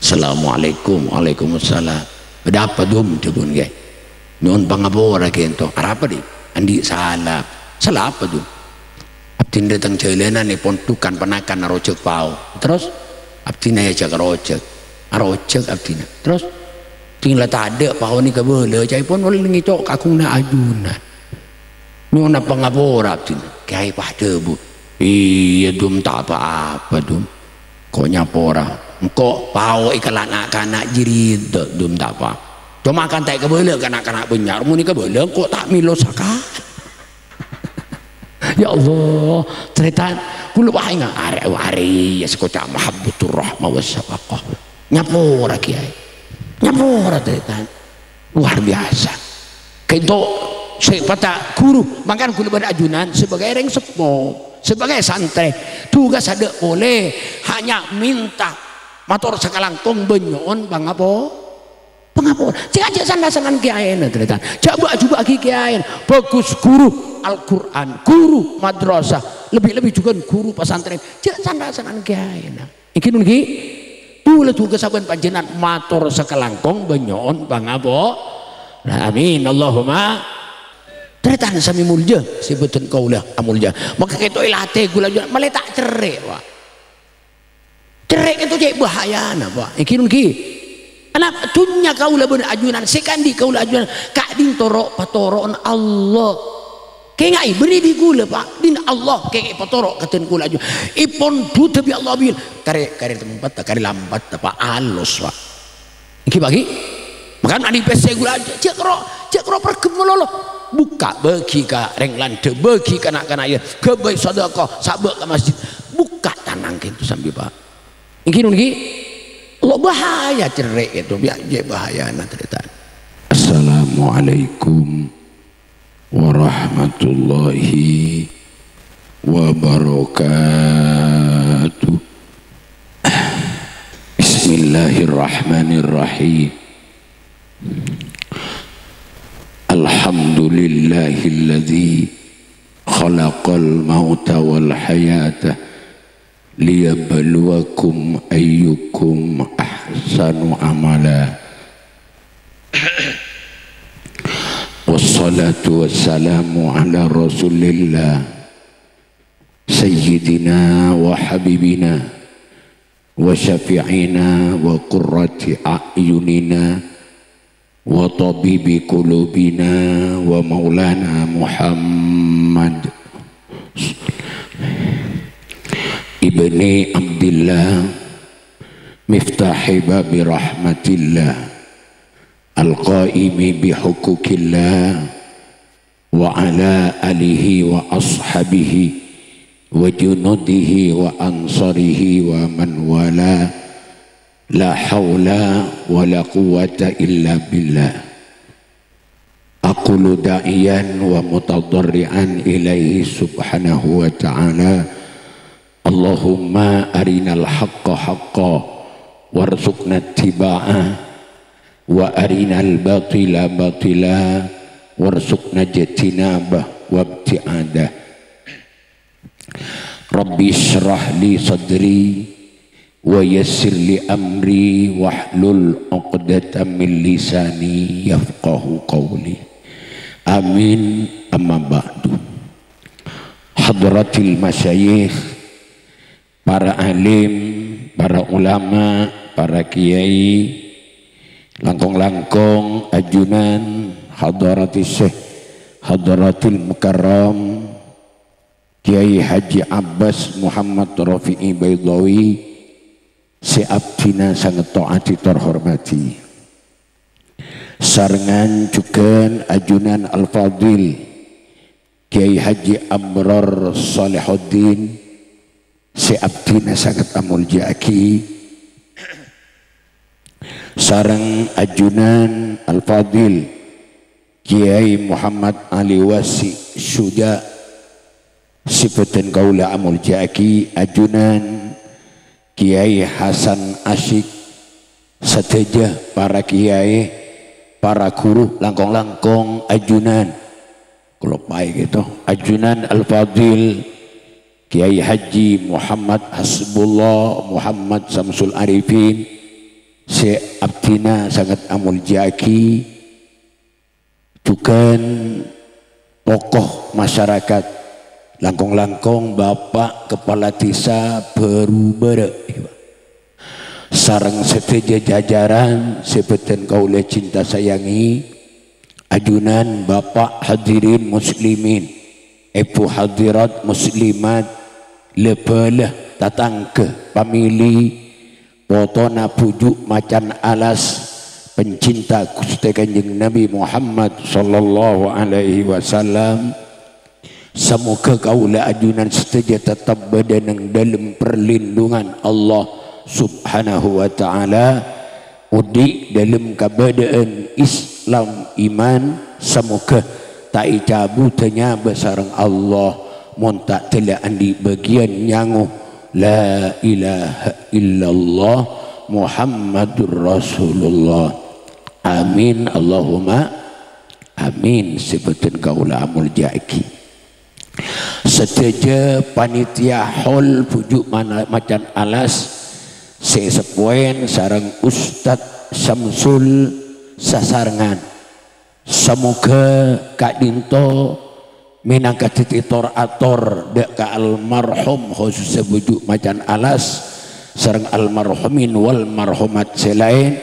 Assalamualaikum. Waalaikumsalam. Ada apa dum tebun gay? Nun pangapora kento. Apa di? Andi salah. Salah apa dum? Abtin datang celana ni pontukan panakan arocek pau. Terus abtin ya cak arocek abtin. Terus tinggal tak ada pau ni kabel. Cai pun boleh ngicok kakung na ajuna. Nun pangapora abtin. Kaya pada bu. Iya dum tak apa-apa dum. Kok nyapora. Kok pau ikan anak-anak jirid dum tak apa. Cuma makan tak kebele kanak-kanak benyar muni kebele kok tak milo saka. Ya Allah, cerita kula wae nga are-are ya sekota mahabbatur rahmah wasafaqah. Nyapora kiai. Nyapora cerita. Luar biasa. Kento sepata guru makan kula berajunan sebagai reng sepo, sebagai santri. Tugas ada boleh hanya minta motor sakalangkong benyon pangapo cek aja sandasanan kiai na cerita coba lagi kiai bagus guru Al-Quran guru madrasah lebih-lebih juga guru pesantren cek sandasanan kiai na iki nungi dulu tugas saban panjenengan motor sakalangkong benyon pangapo nah, amin Allahumma cerita sami mulja sebutan kaulah amulja maka kita ilate gula malah tak cerai wah cerai itu jadi bahaya na pak ikin ki anak dunya kaulah berajunan sekandi kaulah ajunan kak din torok patorokan Allah kengai beri di gula pak din Allah kengai patorok katen gula ajunan ipon du tapi Allah bil kare tempat kare lambat apa alus pak iki bagi makan adi pese gula cek ro pergemelolo buka bagi ka reng lande bagi kanak-kanak ya kebaik sedekah sabak ke masjid buka tanang gitu sambil pak iki Allah bahaya cerai itu biar bahaya na cerita. Assalamualaikum warahmatullahi wabarakatuh. Bismillahirrahmanirrahim. Alhamdulillahilladzi khalaqal mauta wal hayata liyabluwakum ayyukum ahsanu amala. Wassalatu wassalamu ala rasulillah sayyidina wa habibina wa syafi'ina wa qurrati a'yunina wa tabibi qulubina wa maulana Muhammad ibni Abdillah miftahi babi rahmatillah al-qaimi bihukukillah wa ala alihi wa ashabihi wa junudihi wa ansarihi wa man wala la hawla wa la quwwata illa billah. Aqulu da'iyan wa mutadarri'an ilaihi subhanahu wa ta'ala Allahumma arinal haqqa haqqa warzuqna ittiba'ah wa arinal batila batila warzuqna ijtinabah wabti'adah. Rabbi shrah li sadri wa yassir li amri wahlul 'uqdatam min lisani yafqahu qawli. Amin. Amma ba'du. Hadratil masyayikh, para alim, para ulama, para kiai, langkong-langkong, ajunan, hadaratis syekh, hadaratil mukarram, Kiai Haji Abbas Muhammad Rafi'i Baydawi, seabdina sangat taati terhormati. Sarengan juga ajunan Al-Fadil, Kiai Haji Amrar Salihuddin, seabdina sangat amul jaki. Sarang ajunan Al-Fadil Kiai Muhammad Ali Wasi Syuja, sifatan kaula amul jaki. Ajunan Kiai Hasan Asyik, seteja para kiai, para guru, langkong-langkong ajunan kalau baik itu. Ajunan Al-Fadil Kiai Haji Muhammad Hasbullah Muhammad Samsul Arifin, Syekh Abdina sangat amul jaki tukan tokoh masyarakat langkong-langkong bapak kepala desa Perubara sarang seteja jajaran seperti kaula cinta sayangi ajunan bapak hadirin muslimin ibu hadirat muslimat lepelah tatang ke pamili potona pujuk macan alas pencinta Gusti Kanjeng Nabi Muhammad sallallahu alaihi wasallam. Semoga kaula ajunan setia tetap berada dalam perlindungan Allah subhanahu wa ta'ala udi dalam keadaan Islam iman. Semoga tak cabutnya besarang Allah montak telah andi bagian nyangu la ilaha illallah Muhammadur Rasulullah. Amin Allahumma amin. Sebetul kaula amul jaki seteja panitia hall pujuk macan alas sesepoen sarang Ustad Samsul Sasarangan. Semoga Kak Dinto minangka tititor ator dek ka almarhum khusus bujuk macan alas sarang almarhumin wal marhumat selain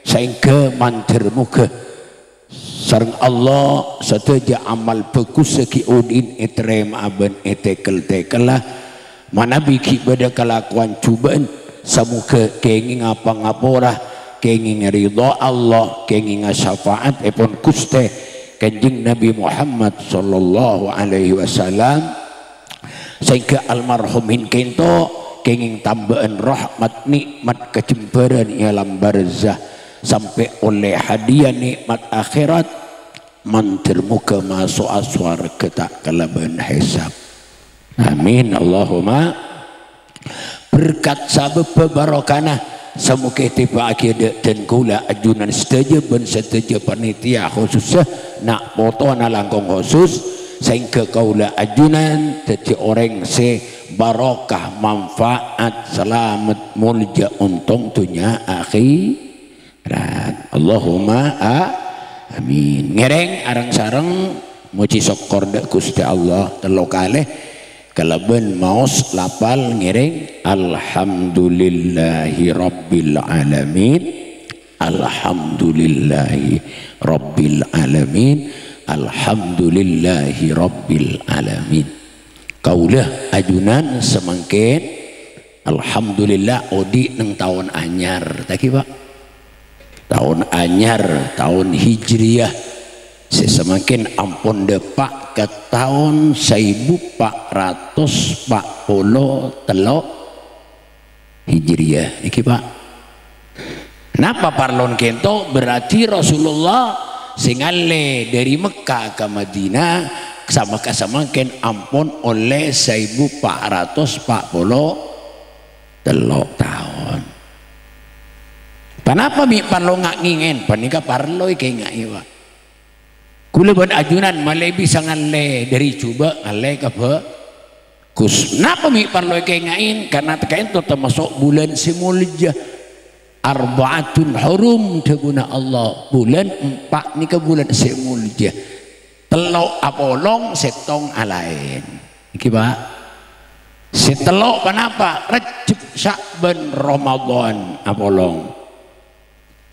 sehingga mantir muka sarang Allah seteja amal bagus seki udin etrem aben etekel lah mana biki pada kelakuan cubaan semoga kenging apa ngapora kenging ridha Allah kenging syafaat epon Gusti Kanjeng Nabi Muhammad sallallahu alaihi wasallam sehingga almarhumin kento kenging tambahan rahmat nikmat kecemburuan alam barzah sampai oleh hadiah nikmat akhirat mantir muka masuk aswar ketak kalaban hisab. Amin Allahumma. Berkat sabab barokana semoga tiba akhir dan kula ajunan setuju ben setuju panitia khususnya nak foto na langkong khusus sehingga kaula ajunan jadi orang barokah manfaat selamat mulja untung dunia akhirat. Allahumma amin. Ngereng arang sarang muji syukur dak Gusti Allah telo kalih kalaben maos lapal ngereng alhamdulillahi rabbil alamin alhamdulillahi rabbil alamin alhamdulillahi rabbil alamin. Kaulah ajunan semangkin alhamdulillah odi neng tahun anyar taki pak tahun anyar tahun hijriyah sesemakin ampun depak ke tahun 1443 hijriyah iki pak. Napa parlon kento berarti Rasulullah singale dari Mekah ke Madinah sama kesamakan ampun oleh 1443 tahun. Kenapa mi parlo ngak ngingen panika parlo ke ngak iwa kula ban ajunan malai bisa ngale dari coba ngale ke kus. Napa mi parlo ke ngain karena tekain itu termasuk bulan simulja arbaatun hurum teguna Allah bulan 4 ni ke bulan simulja telok apolong setong alain iki pak setelok panapa Rajab Sya'ban Ramadan apolong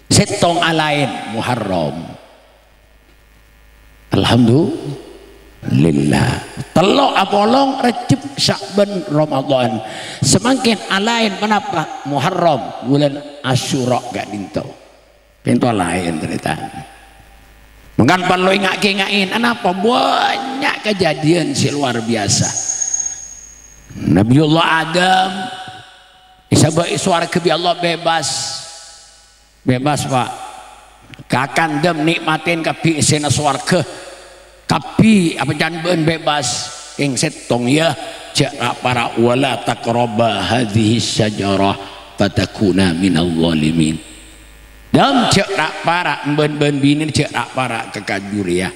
setong alain Muharram. Alhamdulillah telok apolong Rajab Sya'ban Ramadan semakin alain panapa Muharram bulan Asyura gak dinto lain cerita. Mengkan parlo ngak-ngain apa banyak kejadian si luar biasa. Nabiullah Adam isabai suara kebi Allah bebas pak kakan dem nikmatin kapi sena swarga kapi apa janben bebas ing setong ya jara para wala taqraba hadhihi syajarah fatakuna minal zalimin. Dan cek rak para ben binin cek rak para kekajur ya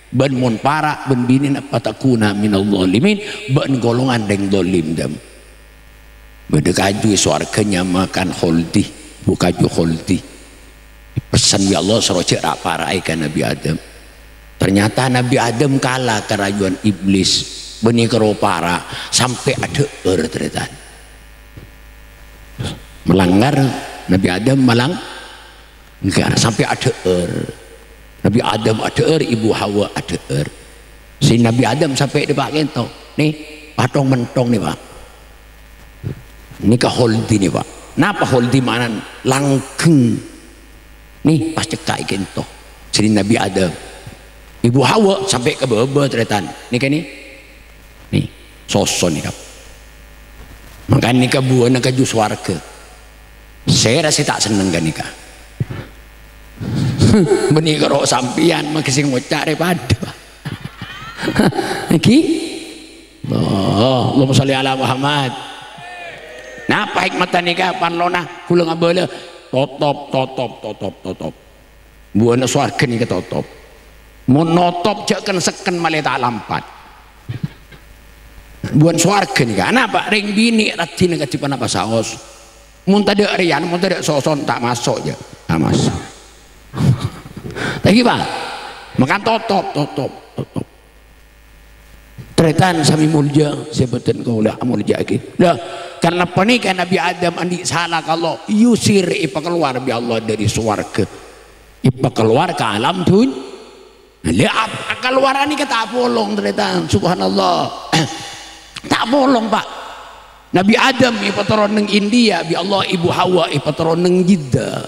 ben mun para ben binin apa takuna minal zalimin ben golongan deng dolim dem beda kaju swarganya makan holdi buka juhuldi pesan ya Allah serojek raparai ke Nabi Adam. Ternyata Nabi Adam kalah kerajuan iblis benih keropara sampai ada ternyata melanggar. Nabi Adam melanggar sampai ada Nabi Adam ada Ibu Hawa ada si Nabi Adam sampai depak gitu nih patong mentong nih Pak, ini ke holdi nih Pak. Napa holdi mana langkeng nih pas cekak gitu si Nabi Adam Ibu Hawa sampai ke bawah ternyata nih kan nih sosok nih Kak. Makanya nikah buah nak kaju swarga. Saya rasa tak seneng kan nikah. Benih kerok sampian makasih ngocak daripada. Iki. Oh, Allahumma sholli ala Muhammad. Napa hikmatan nikah panlona kula ngabala totop. Buah nak swarga nikah totop. Mun notop jak kan seken malah tak lampat. Buan swarga nih kan apa ring bini rajin kecipan apa saos mun tadi rian mun tadi soson tak masuk aja tak masuk lagi Pak makan totop tretan sami mulja sebutan kau lah mulja gitu lah karena pernikahan Nabi Adam andi salah kalau yusir ipa keluar bi Allah dari swarga ipa keluar ke alam tuh lihat keluaran ini kata bolong tretan subhanallah tak bolong Pak. Nabi Adam ipataron neng India bi Allah Ibu Hawa ipataron neng Jeddah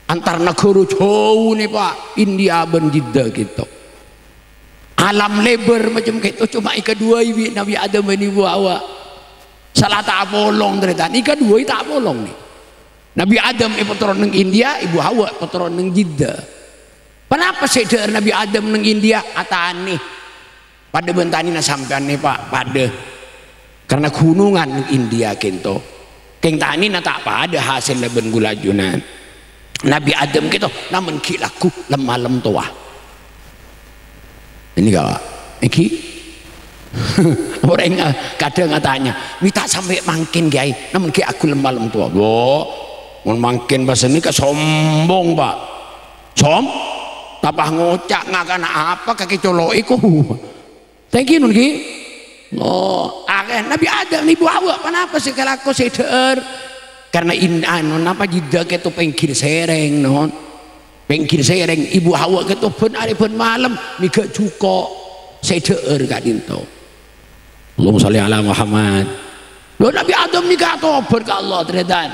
antar negara jauh nih Pak India ben Jeddah gitu alam lebar macam gitu cuma ika dua ibu Nabi Adam dan Ibu Hawa salah tak bolong ternyata ika dua tak bolong nih Nabi Adam ipataron neng India Ibu Hawa ipataron neng Jeddah. Kenapa sih Nabi Adam neng India ataan nih pada bentani na sampean nih Pak pada karena gunungan India kento keng tani na tak pada hasil leben gula junan Nabi Adam gitu namun kilaku lem tua ini gak iki orang kadang tanya minta sampai makin gay namun ki aku lem tua loh mun makin bahasa ini sombong Pak tapah ngocak ngakan apa kaki coloiku thank you nungi oh Nabi Adam Ibu Hawa kenapa sih kalau aku seder karena anu napa Jeddah ketu pengkir sereng non pengkir sereng Ibu Hawa ketu pun hari pun malam miga cuko seder gak dinto Allahumma sholli ala Muhammad lo Nabi Adam miga tobat ke Allah terdan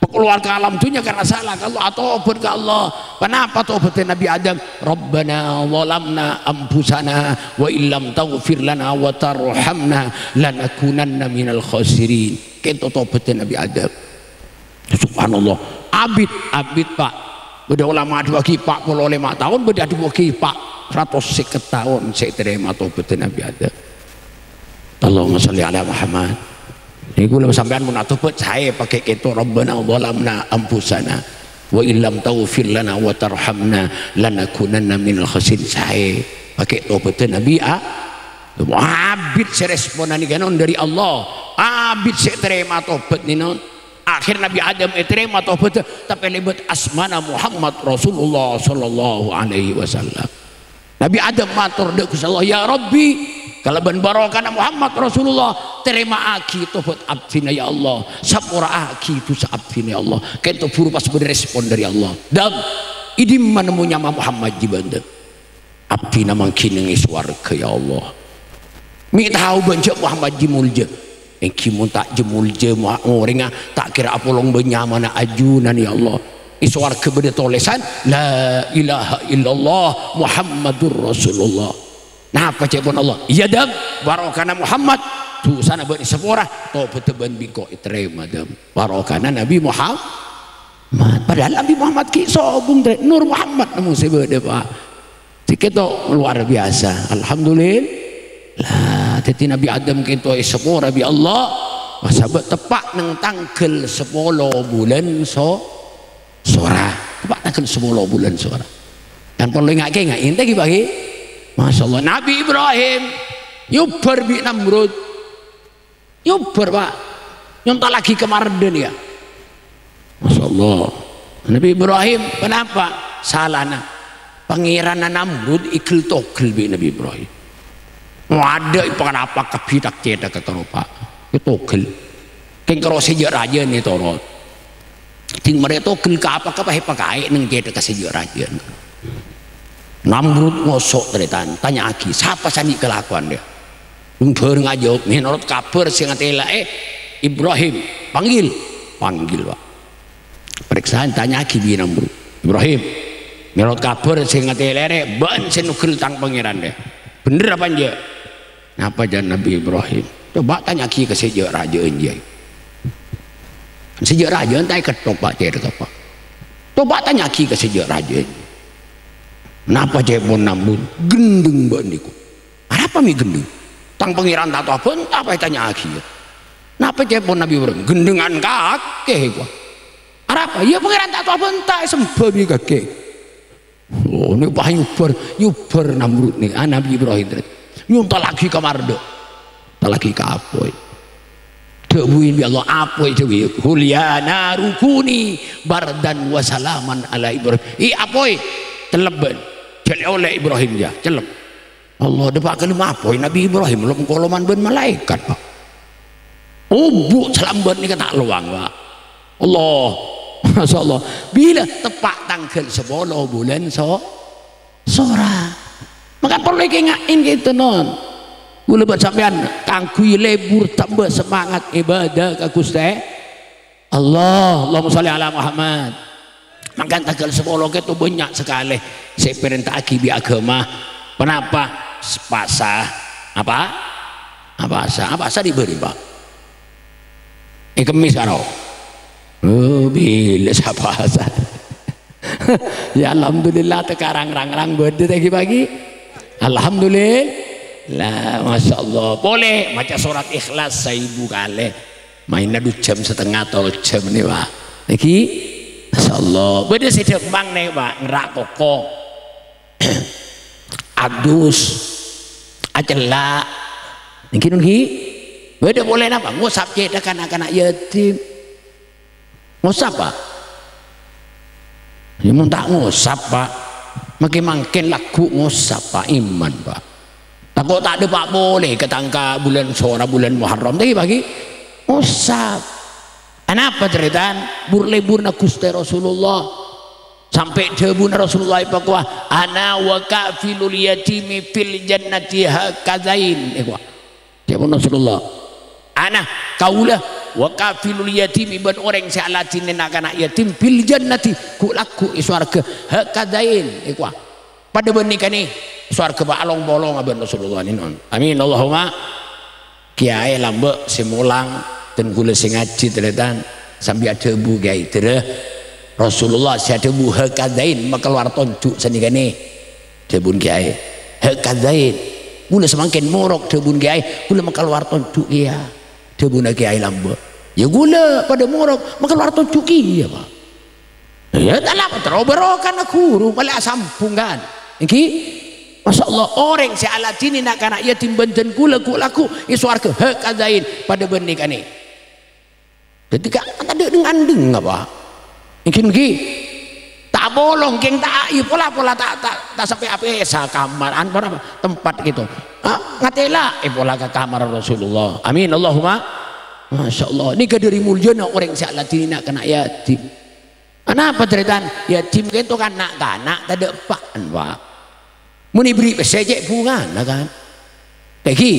keluar ke alam dunia karena salah kalau tobat ke Allah. Kenapa tobatnya Nabi Adam? Rabbana zalamna anfusana wa illam taghfir lana wa tarhamna lanakunanna minal khasirin. Kento tobatnya Nabi Adam. Subhanallah. Abid Pak. Beda ulama dua kipak 45 tahun, beda dua kipak 150 tahun saya terima tobatnya Nabi Adam. Allahumma sholli ala Muhammad. Ini gue sampean mau natubet saya pakai itu Rabbana zalamna anfusana wa illam taghfir lana wa tarhamna lanakunanna minal khasirin saya pakai tobatnya Nabi abid seresponan kanon dari Allah abid saya terima tobat nih non akhir Nabi Adam terima tobat tapi lebet asmana Muhammad Rasulullah sallallahu alaihi wasallam Nabi Adam matur deku Allah ya Rabbi kalau ben barokah Muhammad Rasulullah terima aki tobat abdina ya Allah sapura aki itu saabdina ya Allah kento buru pas berespon dari Allah dan idim menemunya Muhammad jibanda abdina mangkinengi swarga ya Allah mi tahu benjak Muhammad jimulja kimun tak jemulja ngoringa tak kira apolong benyamana ajunan ya Allah iswarga beda tolesan la ilaha illallah Muhammadur Rasulullah. Nah apa cekon Allah iya dam barokana Muhammad tuh sana bani sepora tobat ben bingko iterema dam barokana Nabi Muhammad padahal Nabi Muhammad ki sobung Nur Muhammad namun sebede Pak diketo luar biasa alhamdulillah lah jadi Nabi Adam kento sepora bi Allah sahabat tepak nang tanggal 10 bulan sora tepak tanggal 10 bulan sora dan perlu ngake ente ki bagi Masya Allah Nabi Ibrahim nyubar bi Namrud nyubar Pak nyontak lagi ke Marden ya Allah. Nabi Ibrahim kenapa salahna pangeran Namrud ikil togel bi Nabi Ibrahim ada ipan apa kebidak cedak ke kerupa itu togel keng karo sejak raja ni torot ting mereka togel ke apa pakai neng cedak ke sejak raja Namrud ngosok teritan tanya lagi siapa sani kelakuan dia bareng aja menurut kabar sing ngatela Ibrahim panggil Pak periksaan tanya lagi bi Namrud Ibrahim menurut kabar sing ngatela ban senukil tang pangeran deh bener apa aja apa jangan Nabi Ibrahim coba tanya lagi ke sejak raja enjay sejak raja entai ketok Pak cedek apa coba tanya lagi ke sejak raja kenapa jepon Namrud gendeng bandiku apa mi gendeng tang pangeran tak tahu apa tanya lagi kenapa jepon Nabi Ibrahim gendengan kakek gua apa ya pangeran tak tahu tak sembah bi kakek oh ini bah yubar Namrud nih Nabi Ibrahim nyunta lagi ke mardo tak lagi ke apoy debuin bi Allah apoy dewi hulyana rukuni bardan wasalaman ala Ibrahim apoy celeben jadi oleh Ibrahim ya celeb Allah depak kelima apoy Nabi Ibrahim belum koloman ben malaikat Pak ubuk selambat ni kata luang Pak Allah Masya Allah bila tepak tanggal 10 bulan sora maka perlu ingatin gitu non gula buat sampean kangkui lebur tambah semangat ibadah ke Gusti Allahumma sholli ala Muhammad maka tanggal 10 itu banyak sekali saya perintah akibi agama kenapa pasah apa diberi Pak kemis karo oh bila siapa asal ya alhamdulillah tekarang rang berde tadi pagi alhamdulillah Masya Allah boleh baca surat ikhlas 1000 kali mainnya 2 jam setengah atau jam nih Pak lagi Masya Allah beda si Jepang nih Pak ngerak koko adus acelak niki beda boleh apa ngusap cedek anak-anak yatim ngusap Pak ya mau tak ngusap Pak makin laku ngusap Pak iman Pak takut tak ada Pak boleh ketangka bulan sora bulan Muharram tadi pagi ngusap kenapa ceritaan burlebur na Gusti Rasulullah sampai jebun Rasulullah pakwa ana wa kafilul yatimi fil jannati hakazain jebun Rasulullah ana kaulah wa kafilul yatim ibn orang sealatin anak yatim fil jannati ku laku swarga hakadain ikwa pada benika nih swarga ba along bolong abang Rasulullah ninon amin Allahumma kiai lambe simulang dan kula sing ngaji teretan sambil ada bu kiai tere Rasulullah ada bu hakadain maka keluar tonjuk sanikane debun kiai hakadain kula semakin morok debun kiai kula maka keluar tonjuk ya debun kiai lambe ya gula pada morok maka keluar tonjuk ya Pak ya dalam teroberokan aku malah sampungan iki Masya Allah orang si alatini nak anak yatim benten kula kulaku iswarga hakadain pada benika nih ketika ada dengan apa mungkin ki tak bolong keng tak pola tak sampai apa kamar apa tempat gitu ngatela pola ke kamar Rasulullah amin Allahumma Masya Allah ini dari muljana orang si alatini nak kena yatim kenapa ceritaan yatim itu kan nak tak ada apaan Pak muni beri pesejek bunga kan teki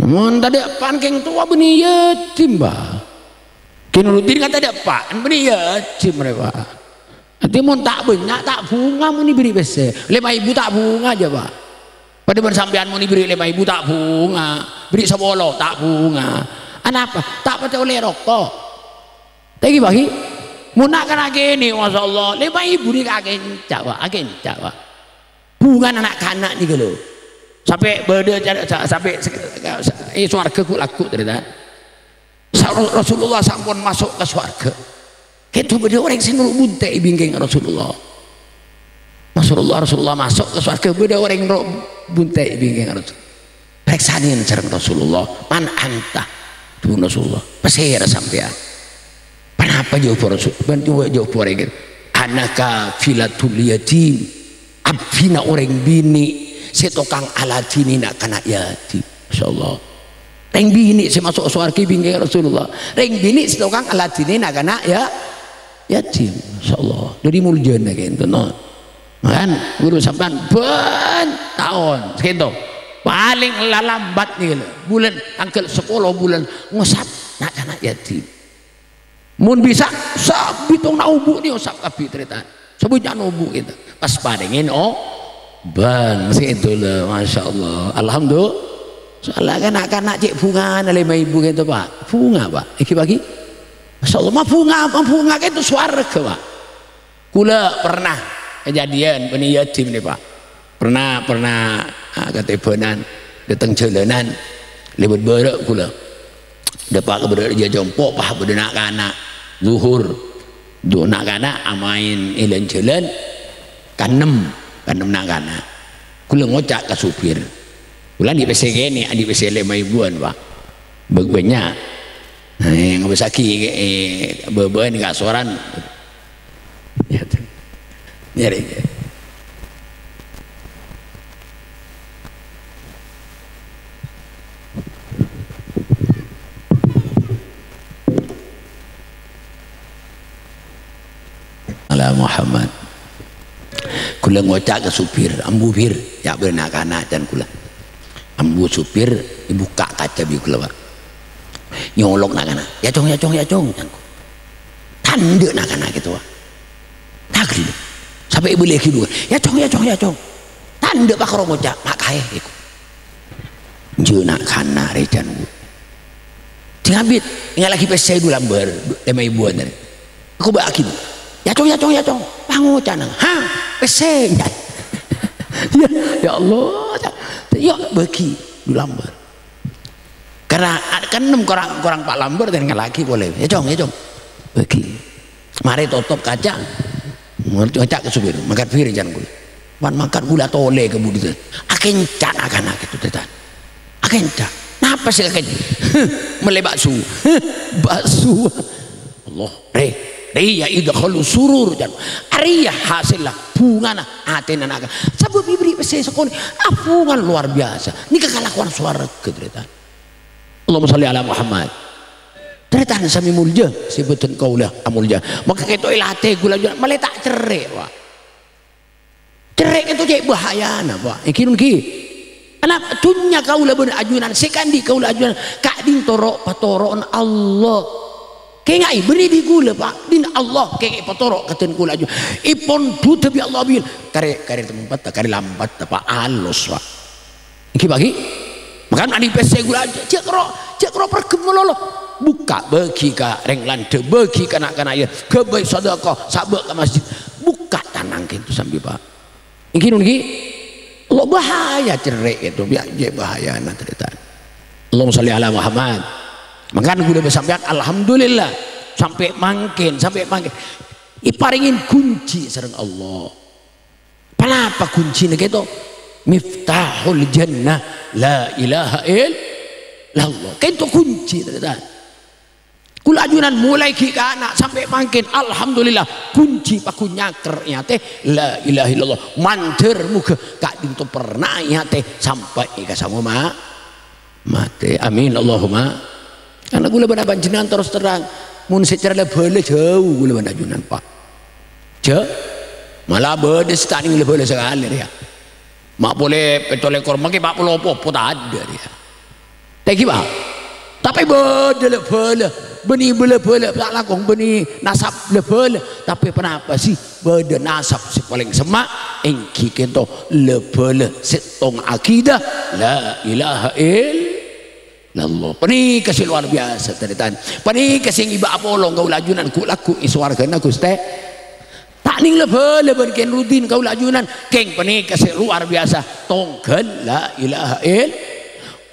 mun tadi apaan keng tua beni yatim Pak kinurutin kata ada apaan beni yatim mereka nanti mun tak banyak tak bunga muni beri pesejek 5.000 tak bunga aja Pak pada bersampian muni beri 5.000 tak bunga beri 10 tak bunga apa tak pada oleh rokok teki bagi munak kan ageni Masya Allah 5.000 ni agencak Pak bunga anak-anak ni kalau sampai berde sampai swarga ku laku cerita Rasulullah sampun masuk ke swarga itu berde orang sing buntai bingking Rasulullah Rasulullah masuk ke swarga berde orang buntai bingking Rasulullah periksanin sareng Rasulullah man anta tu Rasulullah pesir sampean Kenapa jauh Rasul? Bantu jauh orang gitu. Anaka filatul yatim, abdina orang bini, setokang aladini nak kana yatim. Insyaallah. Reng bini saya masuk surga bini Rasulullah. Reng bini setokang aladini nak kana ya yatim. Insyaallah. Dari muljan gitu no. Kan guru sampean ben tahun segitu. Paling lambat nih bulan tanggal 10 bulan ngusap nak kana yatim. Mun bisa sabitung naubu ni usap kapi cerita sebutnya naubu kita pas padengin bang situlah masya Allah alhamdulillah soalnya kanak-kanak cik bunga lima ibu gitu pak bunga pak iki bagi masya Allah mah bunga itu suara ke pak kula pernah kejadian bani yatim nih pak pernah ketebanan datang jalanan lebet berek kula dapat keberadaan dia jompo pah berdenak kanak zuhur do nak kana amain ilan jalan kanem nak kana kula ngocak ke supir kula di PC kene di PC 5 ribuan pak banyak ngabesaki beban gak soran ya nyari Muhammad kula ngocak ke supir ambu bir ya benak anak dan kula ambu supir dibuka kaca bi kula pak nyolok nak anak ya cong tanda nak anak gitu pak tagri sampai ibu lagi dua ya cong tanda pak kalau ngocak mak kaya ikut jenak kana rejan tingabit ingat lagi pas saya dulu lambar lima ibuan dari aku baki ya cong pangucan ha peseng ya Allah ya bagi di lambar karena kan 6 kurang pak lambar dan lagi boleh ya cong bagi mari tutup kaca ngocak ke supir makan piring jangan gula makan gula tole ke budi akencan akan itu tetan akencan napa sih akencan meleh bakso Allah Riya idkhalu surur jan Riya hasillah bunga na atin anak sabab ibri pese sekoni apungan luar biasa ni kekalakuan suara kedretan Allahumma sholli ala Muhammad tretan sami mulja sebutun kaulah amulja maka keto ilate gula malah tak cerik pak cerik itu cek bahaya na pak ikinun ki anak dunya kaulah ben ajunan sekandi kaulah ajunan kak din torok patoron Allah kengai beri di gula pak din Allah kengai patorok katen gula aja ipon buta bi Allah bil kare tempat kare lambat pak alus pak iki bagi makan adi pese gula aja cek ro pergemelolo buka bagi ka reng lande bagi kana ya kebaik sedekah sabek ke masjid buka tanang gitu sambil pak iki Allah bahaya cerik itu biar bahaya na cerita Allahumma sholli ala Muhammad makanya gue udah bersampean alhamdulillah sampai mangkin iparingin kunci sareng Allah kenapa kuncinya gitu miftahul jannah la ilaha illallah itu kunci ternyata kula ajunan mulai ki anak sampai mangkin alhamdulillah kunci paku nyaker teh la ilaha illallah manter muka kak dintu pernah teh sampai ke sama mati amin Allahumma karena gula benda panjenengan terus terang mun secara boleh jauh gula benda ajunan pak jauh malah beda setani boleh sekali ya mak boleh petole korma ke pak pulau popo tak ada dia tapi pak tapi beda boleh beni boleh tak lakong beni nasab boleh tapi kenapa sih beda nasab si paling semak engki kento boleh setong akidah la ilaha Allah pani kasih luar biasa teritan pani kasih iba apolong kau lajunan ku laku iswargana Gusti tak ning lebel berken rutin kau lajunan keng pani kasih luar biasa tongken la ilaha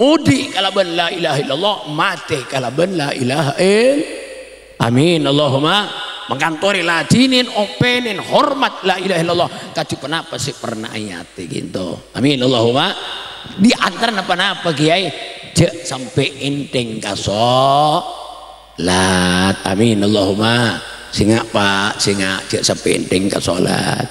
udi kalaban la ilaha illallah mate kalaban la ilaha amin Allahumma mengkantori latinin openin hormat la ilaha illallah kacu kenapa sih pernah ayat gitu amin Allahumma di antara apa-apa kiai sampai enteng kaso Amin Allahumma. Singa Pak, singa cek sepenting ke salat.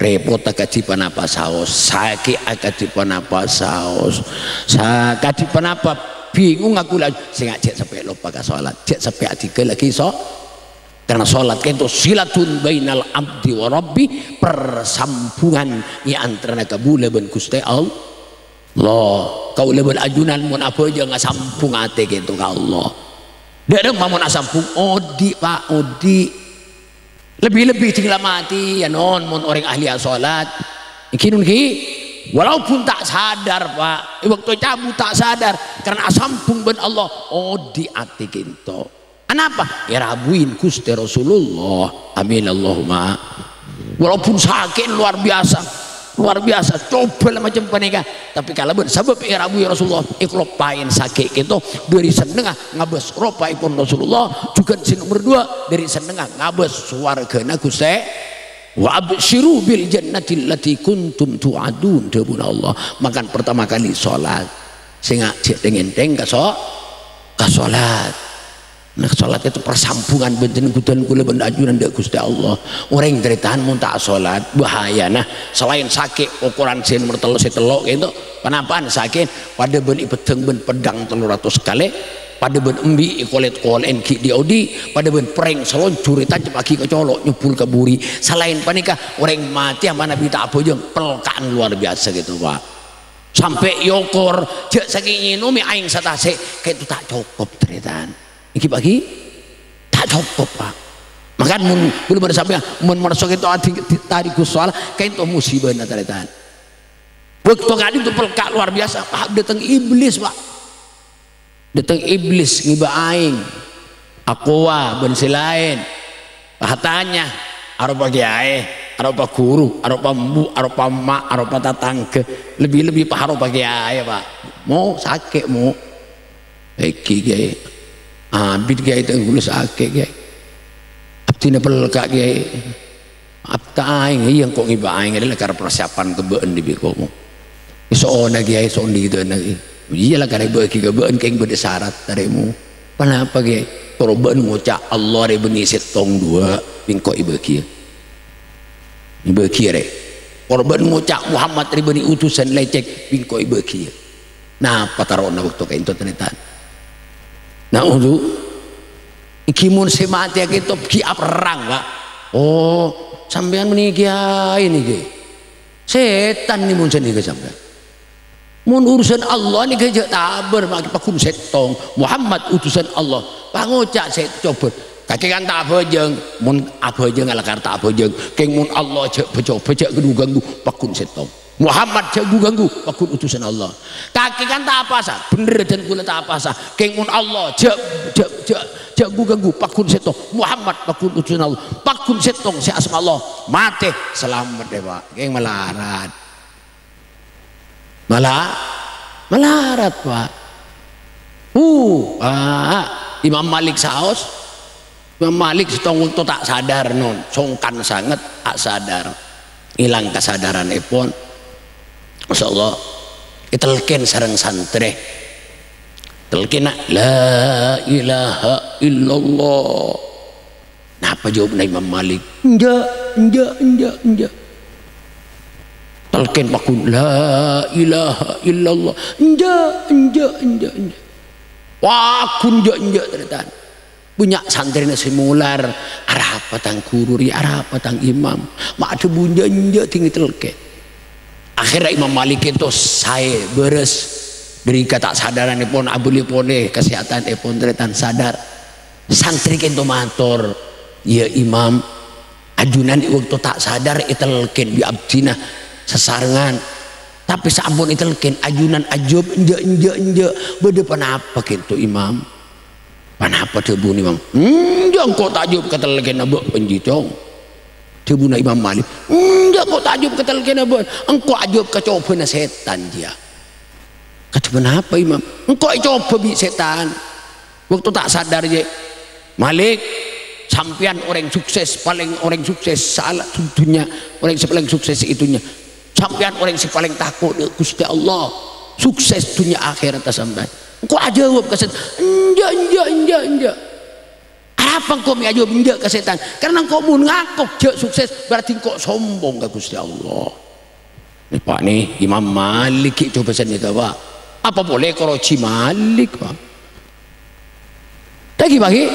Repot akaji panapa saos, sakit akaji panapa saos, sakit panapa bingung aku lagi. Singa cek sampai lupa ke salat, cek sampai artikel lagi so. Karena salat itu silatun bainal abdi wa rabbi, persambungan ya antara kabula ben Gusti Allah. Kau lebih ajunan mun apa aja nggak sambung ate gitu ke Allah. Dia ada mau sambung odi Pak odi. Lebih-lebih tinggal mati ya non mun orang ahli salat. Kinun ki walaupun tak sadar Pak, waktu cabut tak sadar karena sambung ben Allah odi ate gitu. Kenapa? Ya rabuin Gusti Rasulullah. Amin Allahumma. Walaupun sakit luar biasa, coba macam penega. Tapi kalau bersabab ya rabu ya Rasulullah, iklopain sakit itu dari senengah ngabes ropai pun Rasulullah juga si nomor 2 dari senengah ngabes wargana Gusti wa absyiru bil jannati allati kuntum tu'adun debun Allah. Makan pertama kali salat sehingga dengenteng ka salat. Nah salat itu persambungan benten kudan kula benda ajunan dak Gusti Allah. Orang ceritaan mun tak salat bahaya. Nah selain sakit ukuran sin nomor 3 setelok gitu. Panapaan sakit pada ben ibeteng ben pedang 300 kali, pada ben embi kolet-kolen ki diodi, pada ben pereng seloncur tancap aki kecolok nyupul ke buri. Selain panika orang mati mana bita apa jeung pelkaan luar biasa gitu Pak. Sampai yokor cek saking nginumi aing satase kayak itu tak cukup ceritaan. Iki bagi tak cukup Pak. Makan mun belum ada sampai mun masuk itu tadi soal kain itu musibah natalitan. Waktu kali itu pelkak luar biasa. Pak datang iblis Pak. Datang iblis ngiba aing. Aqua ben silain. Pak tanya arupa kiai, arupa guru, arupa mbu, arupa mak, arupa tatangga. Lebih-lebih Pak arupa kiai Pak. Mau sakit mau. Iki kiai. Abid kiai itu ngulus sakit kiai. Abdi pelkak kiai. Abta aing yang kok ngiba aing adalah karena persiapan kebeen di bikomu. Iso na kiai iso ndi gitu lagi. Iyalah karena beki kebeen kayak beda syarat darimu. Kenapa kiai? Korban ngucap Allah rebeni setong 2 bingko ibu kiai. Ibu kiai. Korban ngucap Muhammad rebeni utusan lecek bingko ibu kiai. Nah patarona waktu kayak itu ternyata. Nah untuk ikimun semati gitu ki perang Pak. Oh sampean menikah ini ki setan nih mun sendiri sampean. Mun urusan Allah nih kerja tabar mak pakun setong Muhammad utusan Allah. Pangocak set coba kaki kan tak bejeng mun abejeng ala karta abejeng keng mun Allah cek becok gedu ganggu pakun setong. Muhammad jago ganggu pakun utusan Allah. Kaki kan tak apa sah bener dan kula tak apa sah keng mun Allah jago ganggu pakun setong Muhammad pakun utusan Allah pakun setong si asma Allah mati selamat deh Pak keng melarat Pak. Imam Malik saos Imam Malik setong untuk tak sadar non songkan sangat tak sadar hilang kesadaran pun. Masya Allah itelken sareng santri telken la ilaha illallah. Napa jawabnya Imam Malik? Enggak. Telken pakun la ilaha illallah. Enggak. Wah kun enggak ternyata. Punya santri nasi mular arah apa tang kururi arah apa tang imam mak ada bunja enggak tinggi telken. Akhirnya Imam Malik itu saya beres dari kata sadaran pun abuli pone kesehatan pun ternyata sadar santri itu matur ya Imam ajunan waktu tak sadar itelken bi abdina sesarengan tapi sampun itelken ajunan ajub enjak beda panapa gitu Imam panapa tebun Imam enjak kok takjub ketelken abok penjitong tebuna Imam Malik enggak kok takjub ketelken abon engkau ajub kecoba na setan dia kata kenapa Imam engkau coba bi setan waktu tak sadar je Malik sampian orang sukses paling orang sukses salah tentunya orang paling sukses itunya sampian orang paling takut Gusti Allah sukses dunia akhirat sampai engkau ajub ke setan enggak Apa kau miajo binjak ke setan? Karena kau mun ngakok je sukses berarti kau sombong ke Gusti Allah. Nih Pak nih Imam Malik itu pesan itu Pak. Apa boleh koroci Malik Pak? Lagi bagi,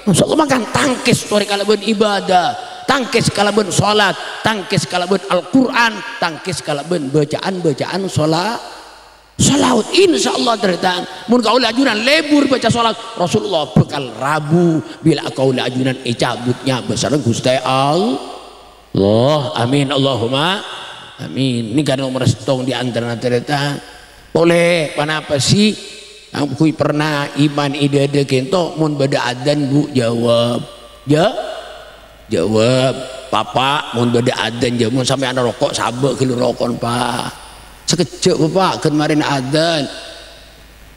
Masya Allah makan tangkis story kalaban ibadah, tangkis kalaban sholat, tangkis kalaban Al-Quran, tangkis kalaban bacaan sholat. Salawat insya Allah teritaan mun kau ajunan lebur baca salat Rasulullah bekal Rabu bila kau ajunan cabutnya besar Gusti Allah. Amin Allahumma amin. Ini kan nomor setong di antara teritaan boleh kenapa sih aku pernah iman ide kento mun beda adan bu jawab jawab papa mun beda adan jawab mun sampai anak rokok sabek kelu rokok Pak sekejap Bapak kemarin adzan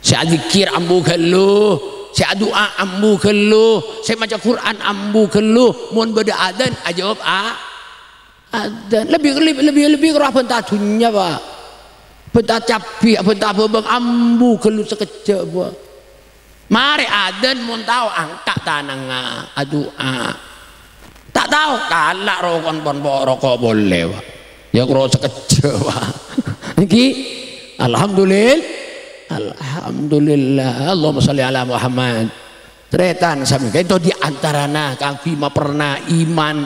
saya zikir ambu keluh saya doa ambu keluh saya baca Quran ambu keluh mun beda adzan ajawab adzan lebih kerah pentah dunia Pak pentah capi pentah bebang ambu keluh sekejap Pak mari adzan mun tahu angkat tanang doa tak tahu kalak rokok boleh Pak ya kerah sekejap Pak Niki alhamdulillah Allahumma sholli ala Muhammad tretan sami itu di antarana kaki ma pernah iman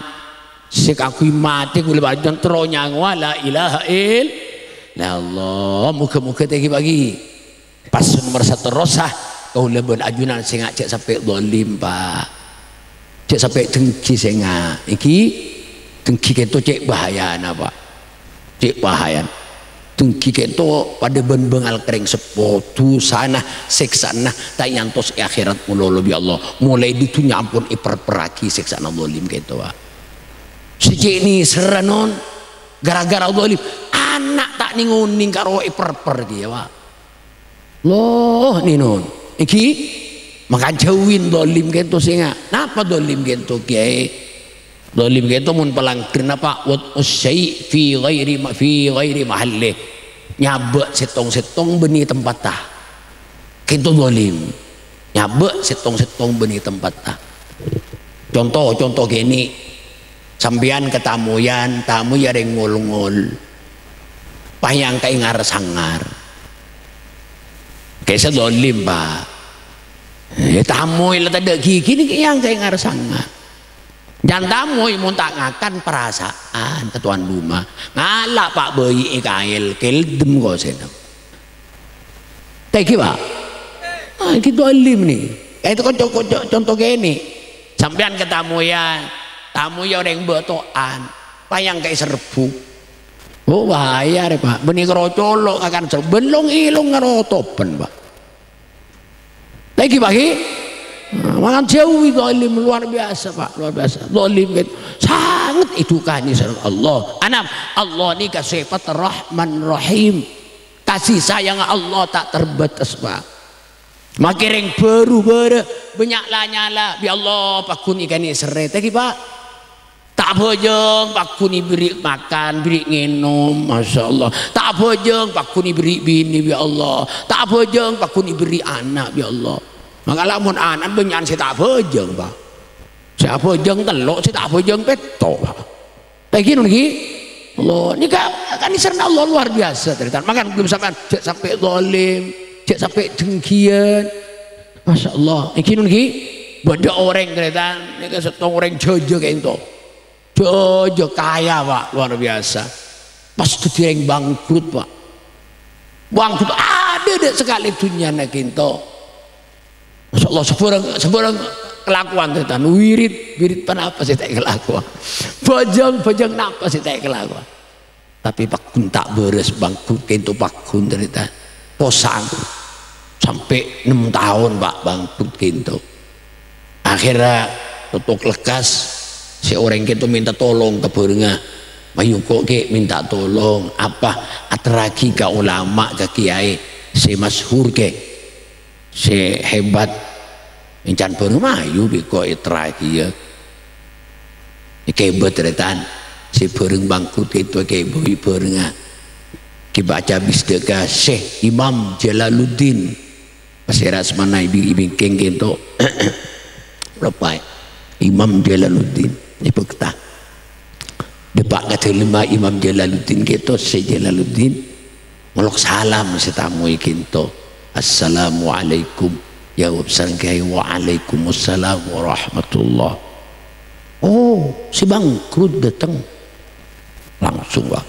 sekaki mati kula badan tronya wala ilaha illallah muka-muka tegi bagi pas nomor satu rosah kau lebon ajunan sing cek sampai zalim Pak cek sampai dengki sing iki dengki itu cek bahaya Pak cek bahaya tungki kento pada bengal kering sepotu sana seksana tak nyantos akhirat mulolo bi Allah mulai ditunya ampun iper-peraki seksana zalim kento Pak siji ini seranon gara-gara zalim anak tak ninguning karo iper-per dia Pak loh ninon iki maka jauhin zalim kento singa napa zalim kento kiai zalim itu mun pelangkir napa wat usai fi ghairi mahalli nyabek setong-setong benih tempat tah kitu zalim nyabek setong-setong benih tempat tah contoh gini sampean ketamuyan tamu ya reng ngol-ngol payang kai ngar-sangar kayak zalim Pak tamu ila tada gini yang kai ngar-sangar jangan tamu mun tak ngakan perasaan ketuan rumah ngalak Pak bayi ikail keldem kok senang teki Pak gitu alim nih itu contoh gini sampean ke tamu ya orang betoan payang kayak serbu oh bahaya deh Pak benih kerocolok akan serbu belum ilung ngerotopen Pak teki bagi makan jauh itu zalim luar biasa Pak luar biasa zalim gitu sangat itu kan Allah anam Allah ini kasih sifat Rahman Rahim kasih sayang Allah tak terbatas Pak makiring baru banyak nyala bi Allah pakun ikan seret lagi Pak tak bojong pakun beri makan beri minum Masya Allah tak bojong pakun beri bini bi Allah tak bojong pakun beri anak bi Allah maka lamun anak benyan saya tak bojeng Pak saya bojeng telok saya tak bojeng peto Pak lagi Allah ini kan disana Allah luar biasa teritan makan belum sampai zalim cek sampai dengkian Masya Allah ini beda orang teritan ini kan setong orang jojo kayak itu jojo kaya Pak luar biasa pas itu direng bangkrut Pak bangkrut ada sekali dunia nak itu Masya Allah sebarang kelakuan tetan wirid kenapa sih tak kelakuan bojong kenapa sih tak kelakuan tapi pakun tak beres bangkrut kento pakun tetan posang sampai 6 tahun Pak bangkrut kento akhirnya tutup lekas si orang kento minta tolong ke berenga mayu kok ke minta tolong apa atraki ke ulama ke kiai si masyhur ke si hebat encan bermayu biko itraki ya hebat retan si bereng bangkrut itu keboi berenga kibaca bisdeka Syekh Imam Jalaluddin pasiras mana ibing keng gitu lepai Imam Jalaluddin dipekta depak kata lima Imam Jalaluddin gitu si Jalaluddin melok salam setamu ikinto assalamualaikum jawab sarengkai waalaikumsalam warahmatullah. Oh si bangkrut datang langsung wah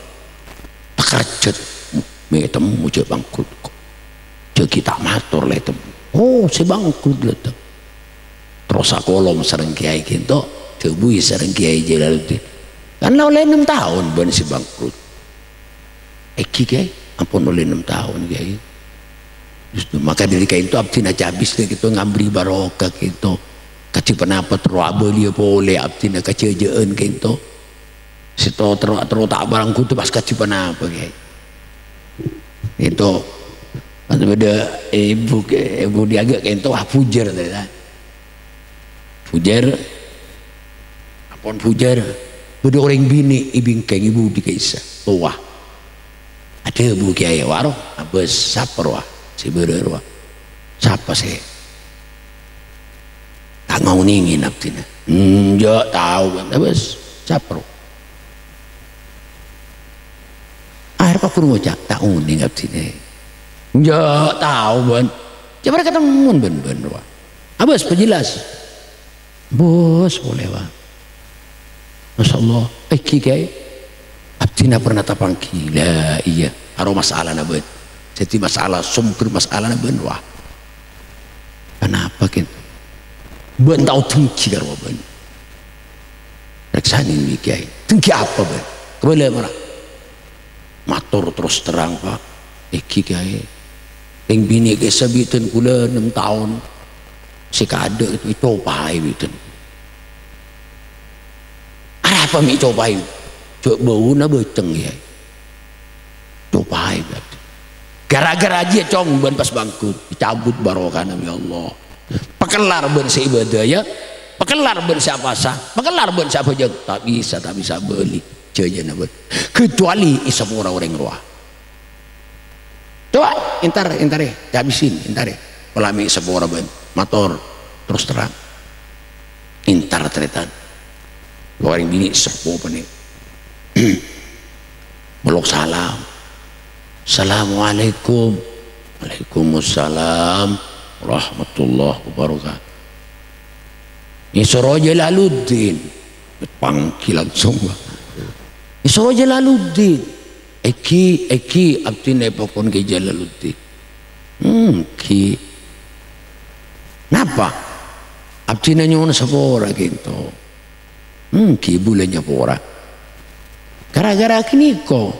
takarjet me temu je bangkrut je kita matur le temu. Oh si bangkrut datang terus kolom sareng kiai kinto tebui sareng kiai Jalaluddin kan oleh 6 tahun ben si bangkrut eki kiai ampun oleh 6 tahun kiai justru maka dari kain itu abdi na cabis deh gitu ngambri barokah gitu kaci penapa terus abeli boleh abdi na kacejaan gitu situ terus tak barangku tuh pas kaci penapa kiai itu ada beda ibu diagak kain itu pujar tadi pujar apun pujar beda orang bini ibingkeng ibu di kaisa tua ada ibu kiai waroh abes sapar wah si bererwa siapa sih tak mau ningin abdina enggak tahu kan abes sapar akhir pak kurung ngocak tak uning abdina enggak tahu ban coba ketemu ben wah abes penjelas bos boleh wah Masya Allah kiai abdina pernah tapang gila iya aro masalah nabet jadi masalah sumber masalah benwah kenapa gitu ben tahu tengki karo ben reksani mi kiai tengki apa ben kebele marah matur terus terang pak iki kiai yang bini ke sabiten kula 6 tahun si kade itu cobai biten apa mi cobai cok bau na beteng ya cobai berarti gara-gara aja cong ben pas bangkut dicabut barokah Nabi Allah pekelar ben seibadah ya pekelar ben siapa sah pekelar ben siapa jeng tak bisa beli jajan ben kecuali isap orang-orang ruah coba intar habisin intar pelami isap orang ben motor terus terang intar tretan orang bini sepuh pening melok salam assalamualaikum waalaikumsalam warahmatullahi wabarakatuh Isra Jalaluddin panggil langsung Isra Jalaluddin eki abdine pokon ke Jalaluddin ki napa abdine nyuwun sepora gitu ki boleh nyapora gara-gara kini kok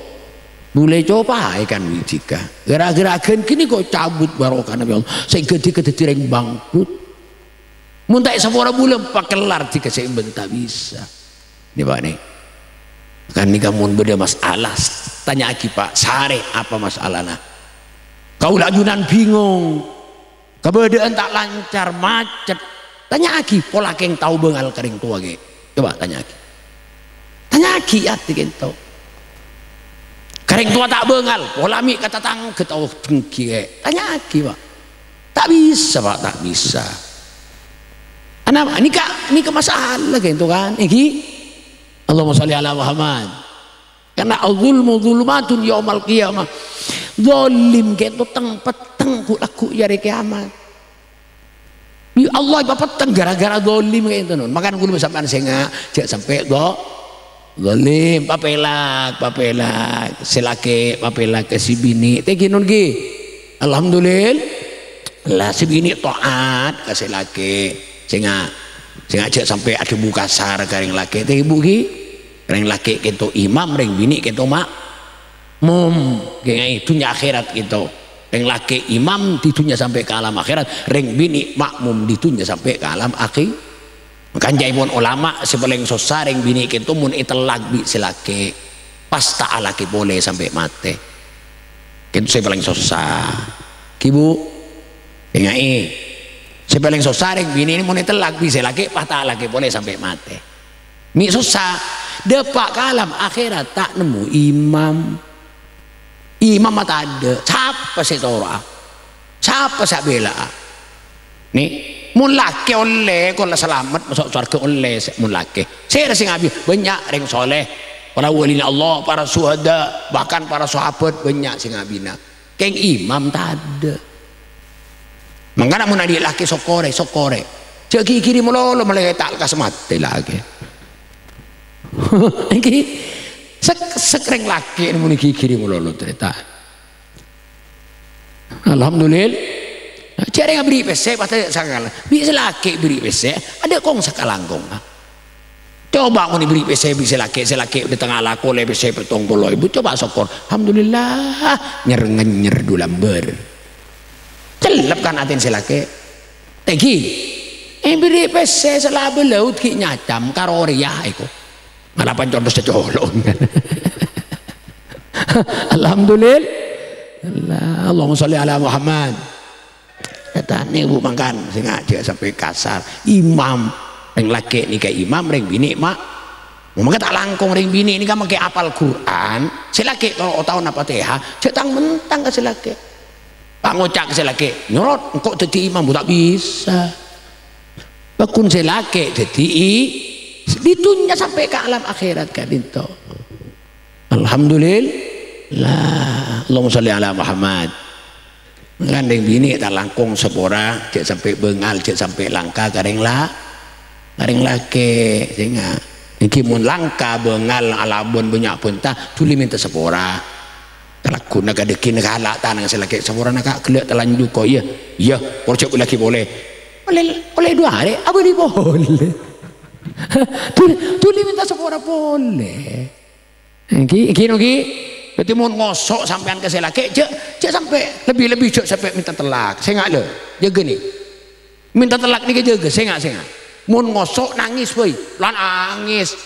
boleh coba ikan wijika gara-gara kini kok cabut barokah Nabi Allah sehingga diketireng bangkrut muntai sepora bulan pakelar jika saya tak bisa ini pak nih kan ini kamu beda masalah tanya aki pak sare apa masalahnya kau lajunan bingung keberadaan tak lancar macet tanya aki pola keng tahu bengal kering tua ge coba tanya aki hati keng tahu kering tua tak bengal polami kata tang ketawa tengki tanya aki pak tak bisa pak tak bisa kenapa ini kak masalah gitu kan iki Allahumma sholli ala Muhammad karena al-zulmu zulmatun yaumal qiyamah zalim gitu teng peteng ku laku yari kiamat ya Allah peteng gara-gara zalim gitu non makan kudu sampean senga jak sampai do zalim papelak selake papelak ke si bini teh kinon ki alhamdulillah lah si bini taat ke selake sehingga aja sampai ada buka sar kering laki teh ibu ki kering laki kento imam ring bini kento mak mum kayak dunia akhirat gitu ring laki imam ditunya sampai ke alam akhirat ring bini makmum ditunya sampai ke alam akhir makan jaimon ulama sebeleng susah ring bini kento mun itelak bi silake pas tak laki boleh sampai mati kento sebeleng susah kibu kayak saya paling susah rek bini ini mau telak bisa lagi patah lagi boleh sampai mati mi susah depak kalam akhirat tak nemu imam tak ada siapa saya tora siapa saya bela nih mun laki oleh kalau selamat masuk surga oleh mun laki saya sing abi banyak ring soleh para wali Allah para syuhada bahkan para sahabat banyak sing abina keng imam tak ada makanya mun adik laki sokore cek kiri melolo malah tak kas mati lagi iki sekreng laki mun kiri melolo cerita alhamdulillah cari yang beri pese patah sakal bisa laki beri pese ada kong sakalangkong coba mau diberi pese bisa laki di tengah laku le pese petong puluh ibu coba sokor alhamdulillah nyer dulamber celep kan atin selaki tegi beri pese selabe laut ki nyacam karoriah iku malah pancondos secolong alhamdulillah Allahumma sholli ala Muhammad kata nih bu makan sengaja sampai kasar imam ring laki nih kayak imam ring bini mak maka tak langkung ring bini ini kan pakai apal Quran selaki kalau tahu apa teh cetang mentang ke selaki pak ngocak ke selaki nyorot kok jadi imam tak bisa bakun selaki jadi ditunya sampai ke alam akhirat kan itu alhamdulillah Allahumma sholli ala Muhammad ngandeng bini tak langkung sepora cek sampai bengal cek sampai langka garing laki sehingga iki mun langka bengal alabon banyak pun tak tuli minta sepora telakuna kadekin kalak tanang selaki sepora nak kelak telanjut kok iya porcok lagi boleh dua hari apa di boleh tuli minta sepora boleh iki berarti mau ngosok sampean ke selaki cek sampai lebih cek sampai minta telak saya nggak le jaga nih minta telak nih jaga saya nggak mau ngosok nangis boy lan nangis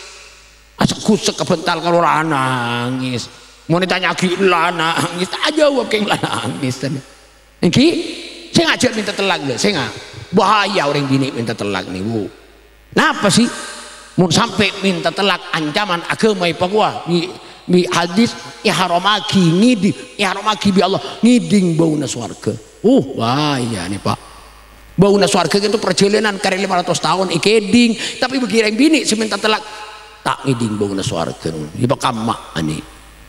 asal kusek kebental kalau nangis mau ditanya gila nangis tak jawab kayak nangis tadi ini saya nggak minta telak le saya nggak bahaya orang bini minta telak nih bu kenapa sih mau sampai minta telak ancaman agama Papua bi hadis ihramaki bi Allah ngiding bauna swarga bahaya nih pak bauna swarga itu perjalanan kari 500 tahun ikeding tapi begiring bini seminta telak tak ngiding bauna swarga iba kamak ani